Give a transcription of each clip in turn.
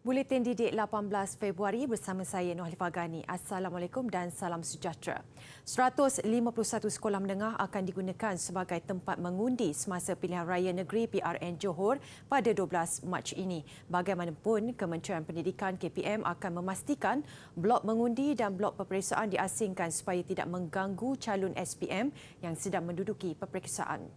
Buletin Didik 18 Februari bersama saya Nohalifah Gani. Assalamualaikum dan salam sejahtera. 151 sekolah menengah akan digunakan sebagai tempat mengundi semasa pilihan raya negeri PRN Johor pada 12 Mac ini. Bagaimanapun, Kementerian Pendidikan KPM akan memastikan blok mengundi dan blok peperiksaan diasingkan supaya tidak mengganggu calon SPM yang sedang menduduki peperiksaan.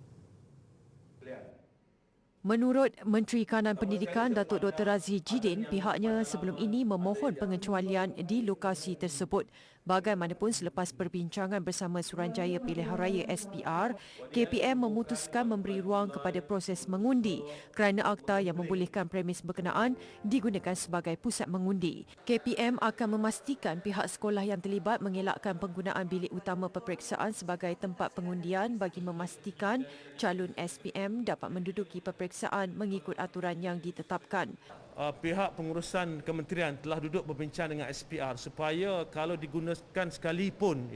Menurut Menteri Kanan Pendidikan Datuk Dr. Razzie Jidin, pihaknya sebelum ini memohon pengecualian di lokasi tersebut. Bagaimanapun, selepas perbincangan bersama Suruhanjaya Pilihan Raya SPR, KPM memutuskan memberi ruang kepada proses mengundi kerana akta yang membolehkan premis berkenaan digunakan sebagai pusat mengundi. KPM akan memastikan pihak sekolah yang terlibat mengelakkan penggunaan bilik utama peperiksaan sebagai tempat pengundian bagi memastikan calon SPM dapat menduduki peperiksaan mengikut aturan yang ditetapkan. Pihak pengurusan kementerian telah duduk berbincang dengan SPR supaya kalau digunakan sekalipun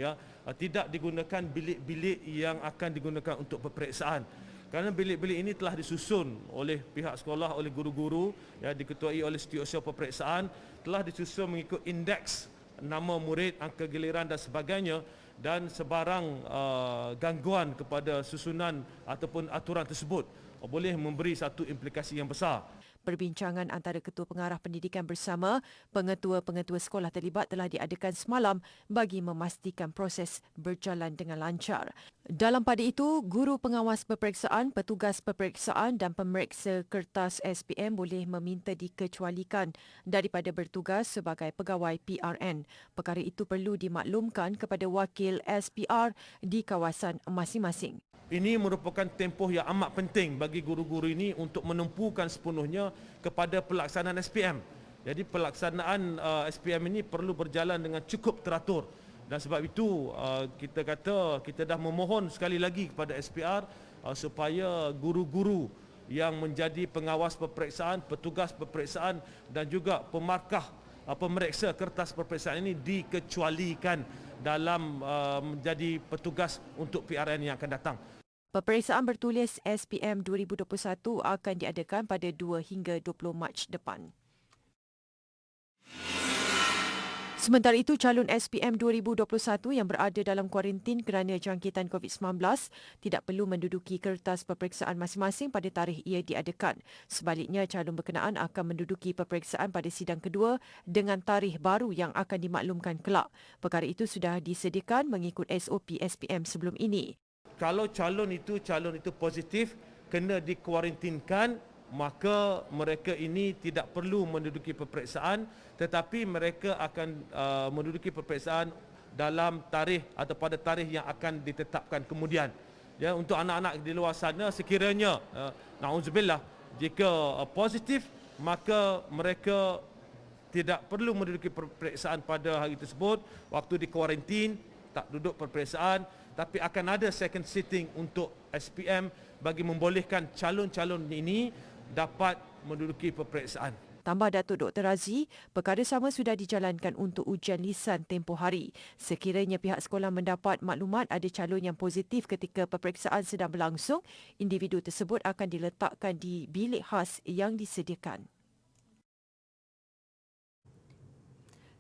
tidak digunakan bilik-bilik yang akan digunakan untuk peperiksaan. Kerana bilik-bilik ini telah disusun oleh pihak sekolah, oleh guru-guru, diketuai oleh Setiausaha Peperiksaan, telah disusun mengikut indeks nama murid, angka giliran dan sebagainya, dan sebarang gangguan kepada susunan ataupun aturan tersebut boleh memberi satu implikasi yang besar. Perbincangan antara Ketua Pengarah Pendidikan bersama pengetua-pengetua sekolah terlibat telah diadakan semalam bagi memastikan proses berjalan dengan lancar. Dalam pada itu, guru pengawas peperiksaan, petugas peperiksaan dan pemeriksa kertas SPM boleh meminta dikecualikan daripada bertugas sebagai pegawai PRN. Perkara itu perlu dimaklumkan kepada wakil SPR di kawasan masing-masing. Ini merupakan tempoh yang amat penting bagi guru-guru ini untuk menumpukan sepenuhnya kepada pelaksanaan SPM. Jadi pelaksanaan SPM ini perlu berjalan dengan cukup teratur. Dan sebab itu kita dah memohon sekali lagi kepada SPR supaya guru-guru yang menjadi pengawas peperiksaan, petugas peperiksaan dan juga pemarkah pemeriksa kertas peperiksaan ini dikecualikan dalam menjadi petugas untuk PRN yang akan datang. Peperiksaan bertulis SPM 2021 akan diadakan pada 2 hingga 20 Mac depan. Sementara itu, calon SPM 2021 yang berada dalam kuarantin kerana jangkitan COVID-19 tidak perlu menduduki kertas peperiksaan masing-masing pada tarikh ia diadakan. Sebaliknya, calon berkenaan akan menduduki peperiksaan pada sidang kedua dengan tarikh baru yang akan dimaklumkan kelak. Perkara itu sudah disediakan mengikut SOP SPM sebelum ini. Kalau calon itu positif, kena dikuarantinkan, maka mereka ini tidak perlu menduduki peperiksaan, tetapi mereka akan menduduki peperiksaan dalam tarikh atau pada tarikh yang akan ditetapkan kemudian. Ya, untuk anak-anak di luar sana, sekiranya na'udzubillah, jika positif, maka mereka tidak perlu menduduki peperiksaan pada hari tersebut, waktu dikuarantin, tak duduk peperiksaan, tapi akan ada second sitting untuk SPM bagi membolehkan calon-calon ini dapat menduduki peperiksaan. Tambah Datuk Dr. Razzie, perkara sama sudah dijalankan untuk ujian lisan tempoh hari. Sekiranya pihak sekolah mendapat maklumat ada calon yang positif ketika peperiksaan sedang berlangsung, individu tersebut akan diletakkan di bilik khas yang disediakan.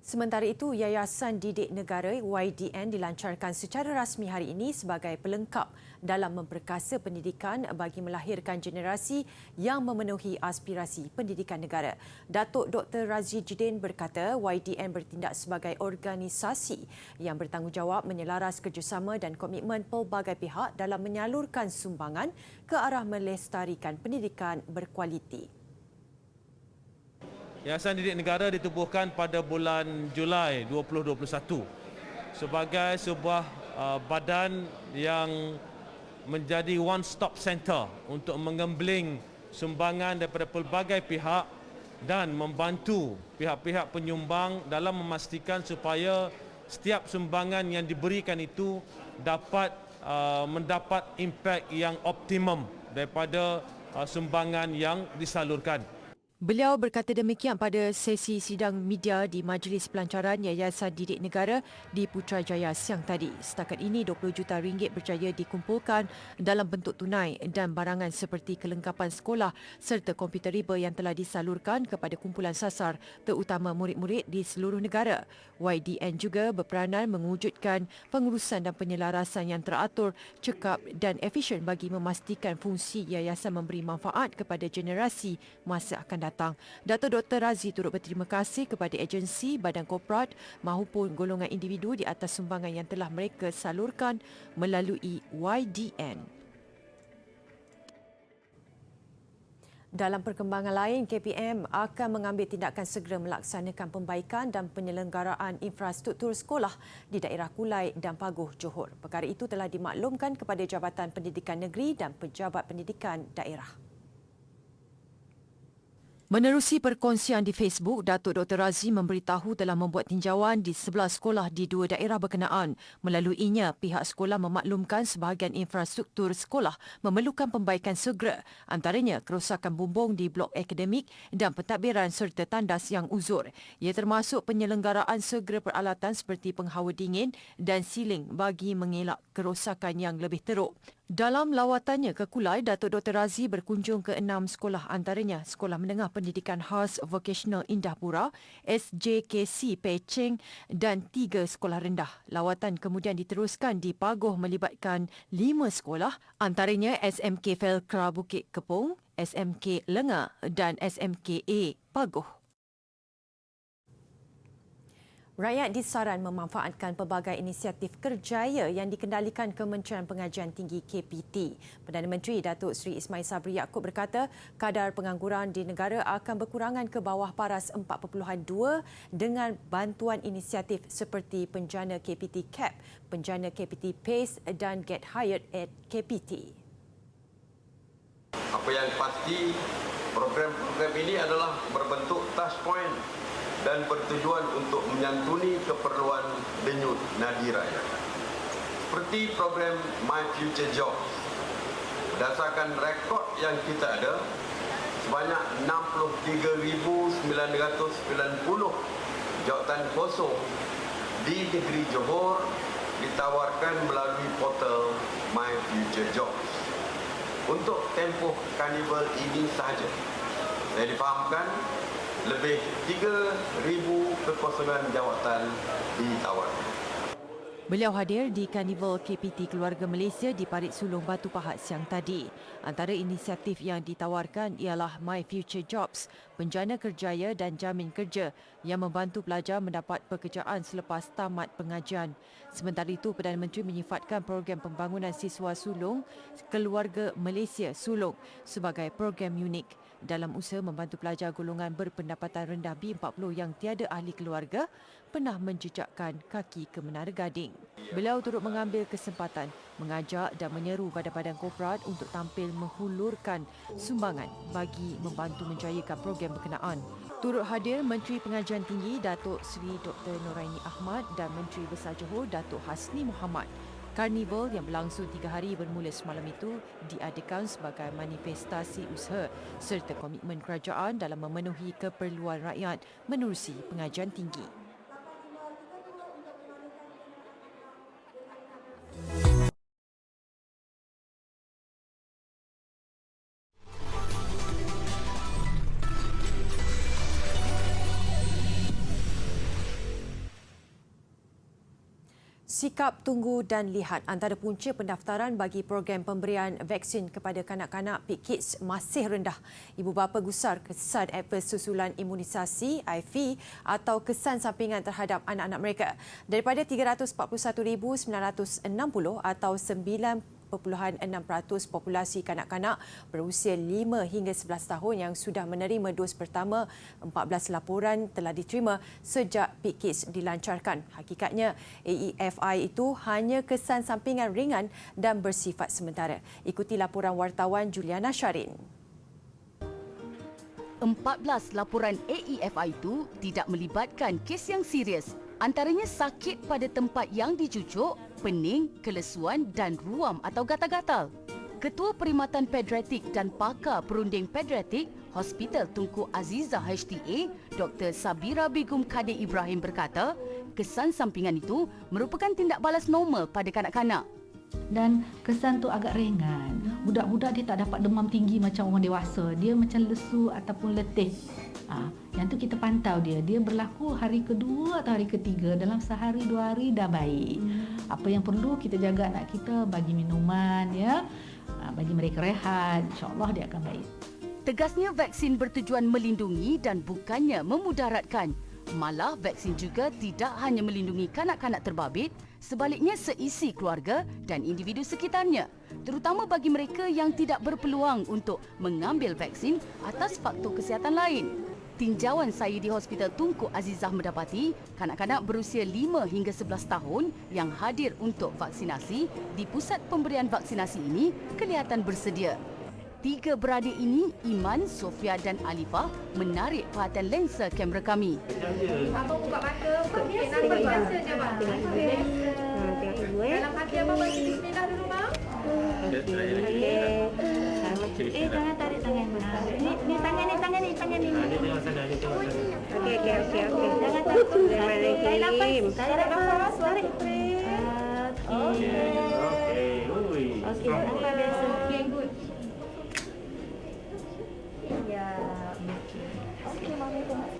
Sementara itu, Yayasan Didik Negara YDN dilancarkan secara rasmi hari ini sebagai pelengkap dalam memperkasa pendidikan bagi melahirkan generasi yang memenuhi aspirasi pendidikan negara. Datuk Dr. Razzie Jidin berkata YDN bertindak sebagai organisasi yang bertanggungjawab menyelaras kerjasama dan komitmen pelbagai pihak dalam menyalurkan sumbangan ke arah melestarikan pendidikan berkualiti. Yayasan Didik Negara ditubuhkan pada bulan Julai 2021 sebagai sebuah badan yang menjadi one-stop center untuk menggembling sumbangan daripada pelbagai pihak dan membantu pihak-pihak penyumbang dalam memastikan supaya setiap sumbangan yang diberikan itu dapat mendapat impak yang optimum daripada sumbangan yang disalurkan. Beliau berkata demikian pada sesi sidang media di Majlis Pelancaran Yayasan Didik Negara di Putrajaya siang tadi. Setakat ini RM20 juta berjaya dikumpulkan dalam bentuk tunai dan barangan seperti kelengkapan sekolah serta komputer riba yang telah disalurkan kepada kumpulan sasar terutama murid-murid di seluruh negara. YDN juga berperanan mewujudkan pengurusan dan penyelarasan yang teratur, cekap dan efisien bagi memastikan fungsi yayasan memberi manfaat kepada generasi masa akan datang. Dato' Dr. Razi turut berterima kasih kepada agensi, badan korporat maupun golongan individu di atas sumbangan yang telah mereka salurkan melalui YDN. Dalam perkembangan lain, KPM akan mengambil tindakan segera melaksanakan perbaikan dan penyelenggaraan infrastruktur sekolah di daerah Kulai dan Paguh, Johor. Perkara itu telah dimaklumkan kepada Jabatan Pendidikan Negeri dan Pejabat Pendidikan Daerah. Menerusi perkongsian di Facebook, Datuk Dr. Razi memberitahu telah membuat tinjauan di 11 sekolah di 2 daerah berkenaan. Melaluinya, pihak sekolah memaklumkan sebahagian infrastruktur sekolah memerlukan pembaikan segera, antaranya kerosakan bumbung di blok akademik dan pentadbiran serta tandas yang uzur. Ia termasuk penyelenggaraan segera peralatan seperti penghawa dingin dan siling bagi mengelak kerosakan yang lebih teruk. Dalam lawatannya ke Kulai, Datuk Dr. Razi berkunjung ke 6 sekolah, antaranya Sekolah Menengah Pendidikan Khas Vocational Indahpura, SJKC Pecheng dan 3 sekolah rendah. Lawatan kemudian diteruskan di Paguh melibatkan 5 sekolah, antaranya SMK Felkra Bukit Kepong, SMK Lenga dan SMKA Paguh. Rakyat disaran memanfaatkan pelbagai inisiatif kerjaya yang dikendalikan Kementerian Pengajian Tinggi KPT. Perdana Menteri Datuk Seri Ismail Sabri Yaakob berkata kadar pengangguran di negara akan berkurangan ke bawah paras 4.2 dengan bantuan inisiatif seperti Penjana KPT CAP, Penjana KPT PACE dan Get Hired at KPT. Apa yang pasti, program-program ini adalah berbentuk touch point dan bertujuan untuk menyantuni keperluan denyut nadi rakyat. Seperti program My Future Jobs. Berdasarkan rekod yang kita ada, sebanyak 63,990 jawatan kosong di negeri Johor ditawarkan melalui portal My Future Jobs. Untuk tempoh karnival ini sahaja, saya difahamkan lebih 3,000 kekosongan jawatan ditawarkan. Beliau hadir di Karnival KPT Keluarga Malaysia di Parit Sulong Batu Pahat siang tadi. Antara inisiatif yang ditawarkan ialah My Future Jobs, penjana kerjaya dan jamin kerja yang membantu pelajar mendapat pekerjaan selepas tamat pengajian. Sementara itu, Perdana Menteri menyifatkan program pembangunan siswa sulung Keluarga Malaysia Sulong sebagai program unik dalam usaha membantu pelajar golongan berpendapatan rendah B40 yang tiada ahli keluarga pernah menjejakkan kaki ke Menara Gading. Beliau turut mengambil kesempatan mengajak dan menyeru badan-badan korporat untuk tampil menghulurkan sumbangan bagi membantu menjayakan program berkenaan. Turut hadir Menteri Pengajian Tinggi Datuk Seri Dr. Noraini Ahmad dan Menteri Besar Johor Datuk Hasni Mohamad. Karnival yang berlangsung 3 hari bermula semalam itu diadakan sebagai manifestasi usaha serta komitmen kerajaan dalam memenuhi keperluan rakyat menerusi pengajian tinggi. Sikap tunggu dan lihat antara punca pendaftaran bagi program pemberian vaksin kepada kanak-kanak PKIDS masih rendah. Ibu bapa gusar kesan adverse susulan imunisasi IV atau kesan sampingan terhadap anak-anak mereka. Daripada 341,960 atau 9.6% populasi kanak-kanak berusia 5 hingga 11 tahun yang sudah menerima dos pertama, 14 laporan telah diterima sejak PKIDS dilancarkan. Hakikatnya, AEFI itu hanya kesan sampingan ringan dan bersifat sementara. Ikuti laporan wartawan Juliana Syarin. 14 laporan AEFI itu tidak melibatkan kes yang serius. Antaranya sakit pada tempat yang dicucuk, pening, kelesuan dan ruam atau gatal-gatal. Ketua Perkhidmatan Pediatrik dan Pakar Perunding Pediatrik Hospital Tunku Azizah HTA, Dr. Sabira Begum Kadir Ibrahim berkata, kesan sampingan itu merupakan tindak balas normal pada kanak-kanak. Dan kesan tu agak ringan. Budak-budak dia tak dapat demam tinggi macam orang dewasa. Dia macam lesu ataupun letih. Yang tu kita pantau dia. Dia berlaku hari kedua atau hari ketiga. Dalam sehari dua hari dah baik. Apa yang perlu kita jaga anak kita, bagi minuman, ya, bagi mereka rehat. InsyaAllah dia akan baik. Tegasnya vaksin bertujuan melindungi dan bukannya memudaratkan. Malah vaksin juga tidak hanya melindungi kanak-kanak terbabit, sebaliknya seisi keluarga dan individu sekitarnya, terutama bagi mereka yang tidak berpeluang untuk mengambil vaksin atas faktor kesihatan lain. Tinjauan saya di Hospital Tunku Azizah mendapati kanak-kanak berusia 5 hingga 11 tahun yang hadir untuk vaksinasi di pusat pemberian vaksinasi ini kelihatan bersedia. 3 beradik ini, Iman, Sofia dan Alifah, menarik perhatian lensa kamera kami. Abang buka mata, biasa je bang. Tengok ibu dalam hati abang baca bismillah dulu bang. Okey. Jangan tarik tangan. Ni tangan ni. Okey. Jangan takut. Tarik nafas. Tarik nafas. Tarik. Okey. Nafas biasa. Okey, good.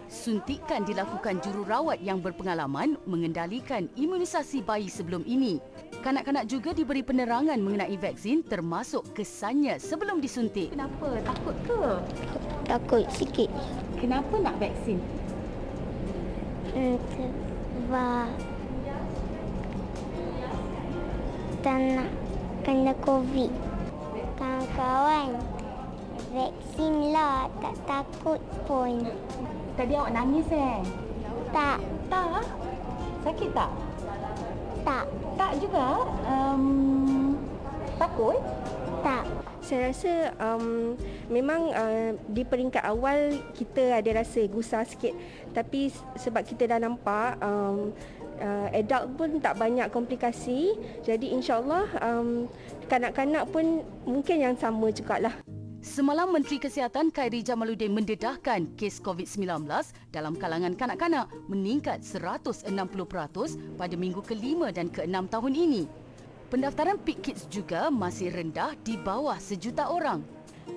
Suntikan dilakukan jururawat yang berpengalaman mengendalikan imunisasi bayi sebelum ini. Kanak-kanak juga diberi penerangan mengenai vaksin termasuk kesannya sebelum disuntik. Kenapa? Takut ke? Takut sikit. Kenapa nak vaksin? Sebab tak nak kena COVID. Kawan-kawan, vaksin lah, tak takut pun. Tadi awak nangis Tak, Tak? Sakit tak? tak, Tak juga? Takut? tak. Saya rasa memang di peringkat awal kita ada rasa gusar sikit. Tapi sebab kita dah nampak adult pun tak banyak komplikasi. Jadi insyaAllah kanak-kanak pun mungkin yang sama jugalah. Semalam Menteri Kesihatan Khairi Jamaluddin mendedahkan kes COVID-19 dalam kalangan kanak-kanak meningkat 160% pada minggu ke-5 dan ke-6 tahun ini. Pendaftaran Peak Kids juga masih rendah di bawah 1 juta orang.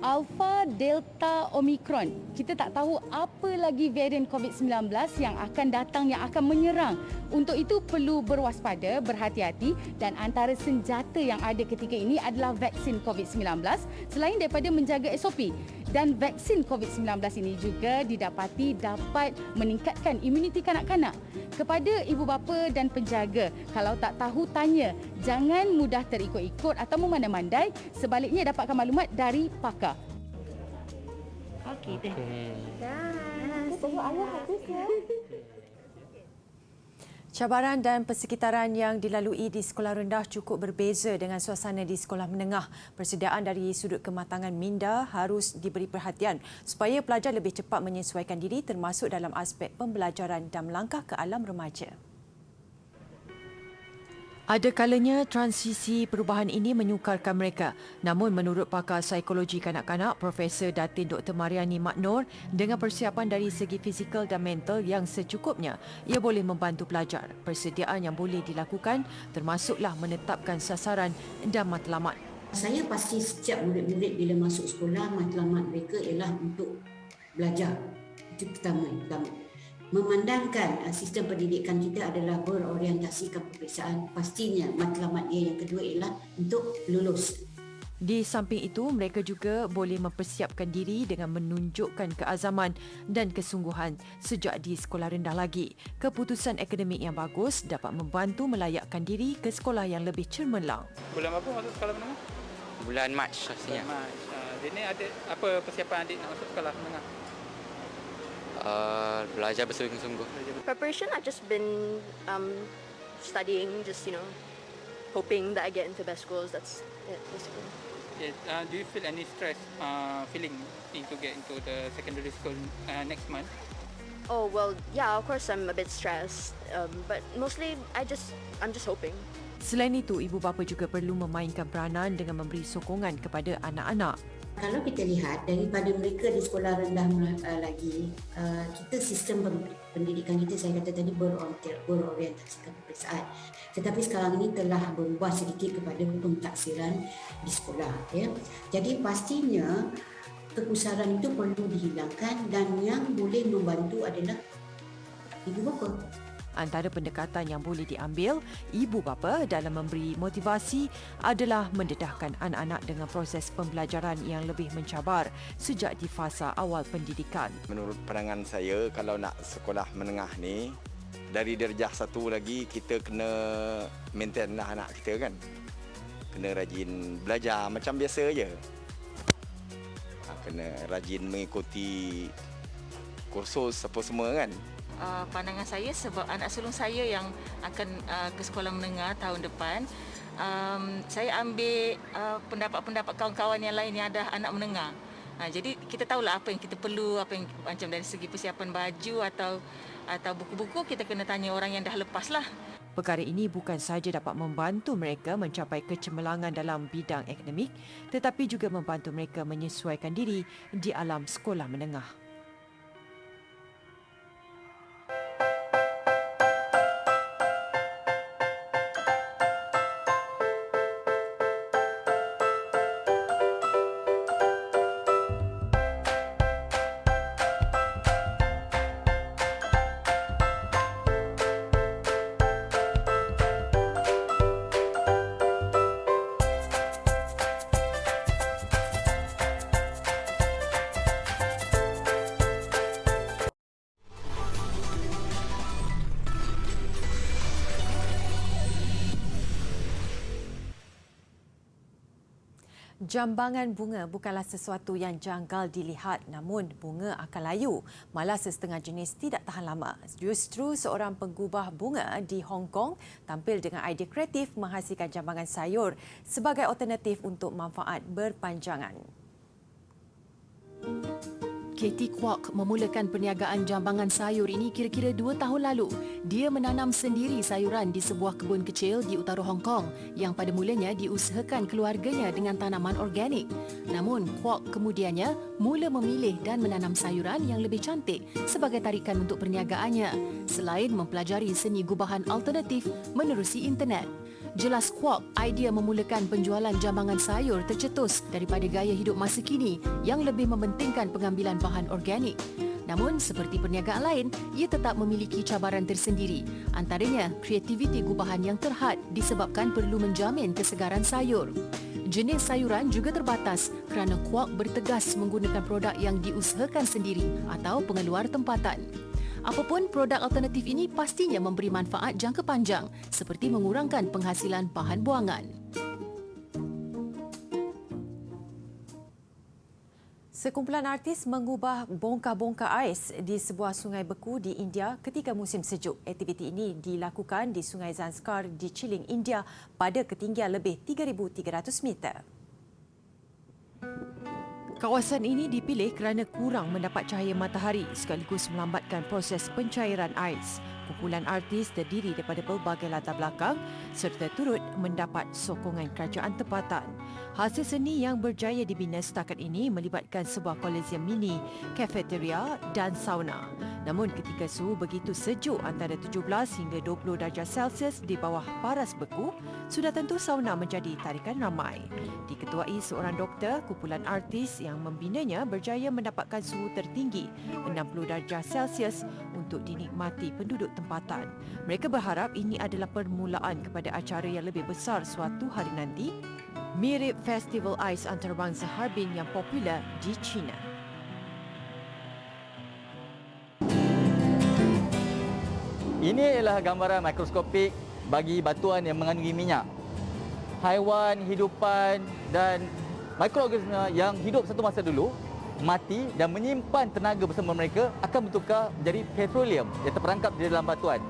Alpha, Delta, Omicron. Kita tak tahu apa lagi varian COVID-19 yang akan datang, yang akan menyerang. Untuk itu perlu berwaspada, berhati-hati dan antara senjata yang ada ketika ini adalah vaksin COVID-19 selain daripada menjaga SOP. Dan vaksin COVID-19 ini juga didapati dapat meningkatkan imuniti kanak-kanak. Kepada ibu bapa dan penjaga, kalau tak tahu tanya, jangan mudah terikut-ikut atau memandai-mandai, sebaliknya dapatkan maklumat dari pakar. Okey. Cabaran dan persekitaran yang dilalui di sekolah rendah cukup berbeza dengan suasana di sekolah menengah. Persediaan dari sudut kematangan minda harus diberi perhatian supaya pelajar lebih cepat menyesuaikan diri termasuk dalam aspek pembelajaran dan melangkah ke alam remaja. Ada kalanya transisi perubahan ini menyukarkan mereka. Namun menurut pakar psikologi kanak-kanak Profesor Datin Dr. Mariani Maknor, dengan persiapan dari segi fizikal dan mental yang secukupnya, ia boleh membantu pelajar. Persediaan yang boleh dilakukan termasuklah menetapkan sasaran dan matlamat. Saya pasti setiap murid-murid bila masuk sekolah, matlamat mereka ialah untuk belajar. Itu pertama. Memandangkan sistem pendidikan kita adalah berorientasikan peperiksaan, pastinya matlamat dia yang kedua ialah untuk lulus. Di samping itu, mereka juga boleh mempersiapkan diri dengan menunjukkan keazaman dan kesungguhan sejak di sekolah rendah lagi. Keputusan akademik yang bagus dapat membantu melayakkan diri ke sekolah yang lebih cemerlang. Bulan apa masuk sekolah menengah? Bulan Mac pastinya. Bulan Mac. Jadi ada apa persiapan adik nak masuk sekolah menengah? Belajar bersungguh-sungguh. Preparation, I've just been studying, just hoping that I get into best schools. That's it, basically. Yeah, do you feel any stress feeling to get into the secondary school next month? Oh well, yeah, of course I'm a bit stressed, but mostly I'm just hoping. Selain itu, ibu bapa juga perlu memainkan peranan dengan memberi sokongan kepada anak-anak. Kalau kita lihat daripada mereka di sekolah rendah lagi, kita sistem pendidikan kita, saya kata tadi, berorientasikan peperiksaan. Tetapi sekarang ini telah berubah sedikit kepada pentaksiran di sekolah. Ya. Jadi pastinya kekusaran itu perlu dihilangkan dan yang boleh membantu adalah ibu bapa. Antara pendekatan yang boleh diambil ibu bapa dalam memberi motivasi adalah mendedahkan anak-anak dengan proses pembelajaran yang lebih mencabar sejak di fasa awal pendidikan. Menurut pandangan saya, kalau nak sekolah menengah ni, dari darjah 1 lagi kita kena maintain lah anak kita kan. Kena rajin belajar macam biasa je. Kena rajin mengikuti kursus apa semua kan. Pandangan saya sebab anak sulung saya yang akan ke sekolah menengah tahun depan, saya ambil pendapat-pendapat kawan-kawan yang lain yang ada anak menengah. Jadi kita tahulah apa yang kita perlu, apa yang macam dari segi persiapan baju atau buku-buku, kita kena tanya orang yang dah lepas lah. Perkara ini bukan sahaja dapat membantu mereka mencapai kecemerlangan dalam bidang akademik, tetapi juga membantu mereka menyesuaikan diri di alam sekolah menengah. Jambangan bunga bukanlah sesuatu yang janggal dilihat, namun bunga akan layu. Malah sesetengah jenis tidak tahan lama. Justru seorang penggubah bunga di Hong Kong tampil dengan idea kreatif menghasilkan jambangan sayur sebagai alternatif untuk manfaat berpanjangan. Katie Kwok memulakan perniagaan jambangan sayur ini kira-kira 2 tahun lalu. Dia menanam sendiri sayuran di sebuah kebun kecil di utara Hong Kong yang pada mulanya diusahakan keluarganya dengan tanaman organik. Namun, Kwok kemudiannya mula memilih dan menanam sayuran yang lebih cantik sebagai tarikan untuk perniagaannya, selain mempelajari seni gubahan alternatif menerusi internet. Jelas Kwok, idea memulakan penjualan jambangan sayur tercetus daripada gaya hidup masa kini yang lebih mementingkan pengambilan bahan organik. Namun, seperti perniagaan lain, ia tetap memiliki cabaran tersendiri. Antaranya, kreativiti gubahan yang terhad disebabkan perlu menjamin kesegaran sayur. Jenis sayuran juga terbatas kerana Kwok bertegas menggunakan produk yang diusahakan sendiri atau pengeluar tempatan. Apapun produk alternatif ini pastinya memberi manfaat jangka panjang seperti mengurangkan penghasilan bahan buangan. Sekumpulan artis mengubah bongkar-bongkar ais di sebuah sungai beku di India ketika musim sejuk. Aktiviti ini dilakukan di Sungai Zanskar di Chiling, India pada ketinggian lebih 3,300 meter. Kawasan ini dipilih kerana kurang mendapat cahaya matahari sekaligus melambatkan proses pencairan ais. Kumpulan artis terdiri daripada pelbagai latar belakang serta turut mendapat sokongan kerajaan tempatan. Hasil seni yang berjaya dibina setakat ini melibatkan sebuah koloseum mini, kafeteria dan sauna. Namun ketika suhu begitu sejuk antara 17 hingga 20 darjah Celsius di bawah paras beku, sudah tentu sauna menjadi tarikan ramai. Diketuai seorang doktor, kumpulan artis yang membinanya berjaya mendapatkan suhu tertinggi 60 darjah Celsius untuk dinikmati penduduk tempatan. Mereka berharap ini adalah permulaan kepada acara yang lebih besar suatu hari nanti, mirip Festival Ais Antarabangsa Harbin yang popular di China. Ini ialah gambaran mikroskopik bagi batuan yang mengandungi minyak. Haiwan, hidupan dan mikroorganisma yang hidup satu masa dulu mati dan menyimpan tenaga bersama mereka akan bertukar menjadi petroleum yang terperangkap di dalam batuan.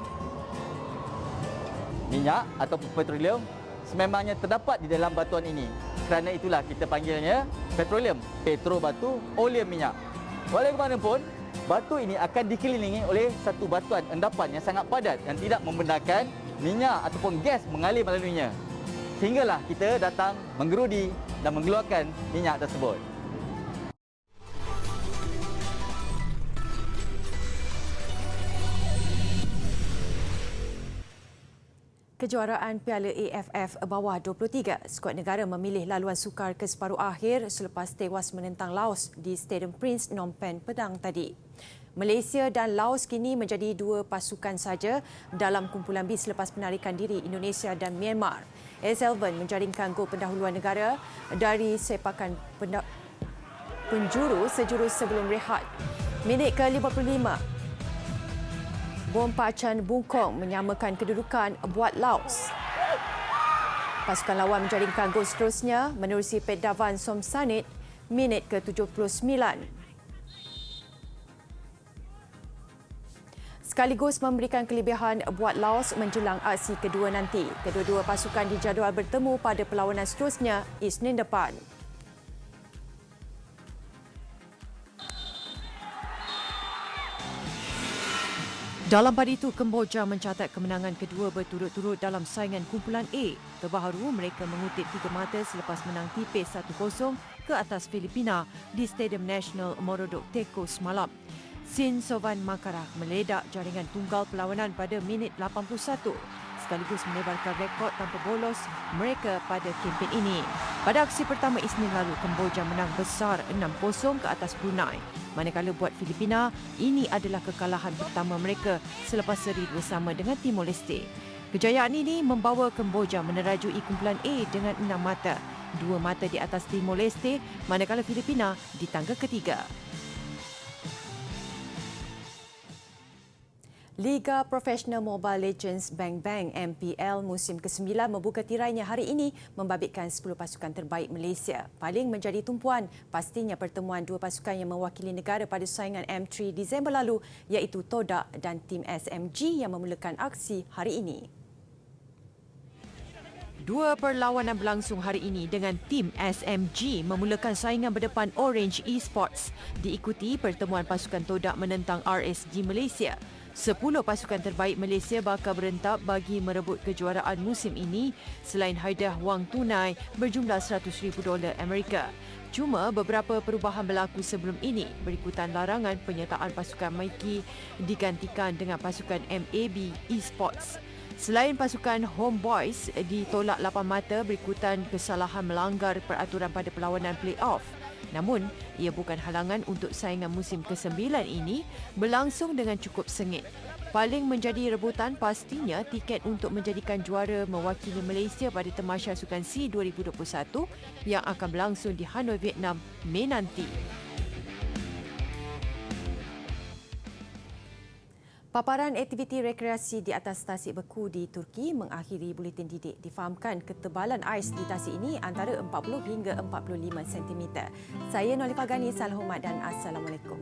Minyak atau petroleum sememangnya terdapat di dalam batuan ini. Kerana itulah kita panggilnya petroleum, petro batu, oleum minyak. Walaupun batu ini akan dikelilingi oleh satu batuan endapan yang sangat padat yang tidak membenarkan minyak ataupun gas mengalir melaluinya. Sehinggalah kita datang menggerudi dan mengeluarkan minyak tersebut. Kejuaraan Piala AFF bawah 23, skuad negara memilih laluan sukar ke separuh akhir selepas tewas menentang Laos di Stadium Prince Phnom Penh petang tadi. Malaysia dan Laos kini menjadi dua pasukan saja dalam kumpulan B selepas penarikan diri Indonesia dan Myanmar. Selvan menjaringkan gol pendahuluan negara dari sepakan penjuru sejurus sebelum rehat. Minit ke-55, bom pacan bungkong menyamakan kedudukan buat Laos. Pasukan lawan menjaringkan gol seterusnya menerusi Pedavan Somsanit minit ke-79. Sekaligus memberikan kelebihan buat Laos menjelang aksi kedua nanti. Kedua-dua pasukan dijadual bertemu pada perlawanan seterusnya Isnin depan. Dalam pada itu, Kemboja mencatat kemenangan kedua berturut-turut dalam saingan kumpulan A. Terbaru, mereka mengutip 3 mata selepas menang tipis 1-0 ke atas Filipina di Stadium Nasional Morodok Teko semalam. Sin Sovan Makarah meledak jaringan tunggal perlawanan pada minit 81 sekaligus menebalkan rekod tanpa bolos mereka pada kempen ini. Pada aksi pertama Isnin lalu, Kemboja menang besar 6-0 ke atas Brunei. Manakala buat Filipina, ini adalah kekalahan pertama mereka selepas seri bersama dengan Timor Leste. Kejayaan ini membawa Kemboja menerajui kumpulan A dengan 6 mata. 2 mata di atas Timor Leste, manakala Filipina di tangga ketiga. Liga Profesional Mobile Legends Bang Bang MPL musim ke-9 membuka tirainya hari ini membabitkan 10 pasukan terbaik Malaysia. Paling menjadi tumpuan pastinya pertemuan dua pasukan yang mewakili negara pada saingan M3 Disember lalu iaitu Todak dan tim SMG yang memulakan aksi hari ini. Dua perlawanan berlangsung hari ini dengan tim SMG memulakan saingan berdepan Orange Esports. Diikuti pertemuan pasukan Todak menentang RSG Malaysia. 10 pasukan terbaik Malaysia bakal berentak bagi merebut kejuaraan musim ini selain hadiah wang tunai berjumlah $100,000 Amerika. Cuma beberapa perubahan berlaku sebelum ini berikutan larangan penyertaan pasukan Mikey digantikan dengan pasukan MAB Esports. Selain pasukan Homeboys ditolak 8 mata berikutan kesalahan melanggar peraturan pada perlawanan play-off. Namun, ia bukan halangan untuk saingan musim ke-9 ini berlangsung dengan cukup sengit. Paling menjadi rebutan pastinya tiket untuk menjadikan juara mewakili Malaysia pada Tamasya Sukan SEA 2021 yang akan berlangsung di Hanoi, Vietnam, Mei nanti. Paparan aktiviti rekreasi di atas tasik beku di Turki mengakhiri buletin didik. Difahamkan ketebalan ais di tasik ini antara 40 hingga 45 cm. Saya Nolifah Gani, salam hormat dan Assalamualaikum.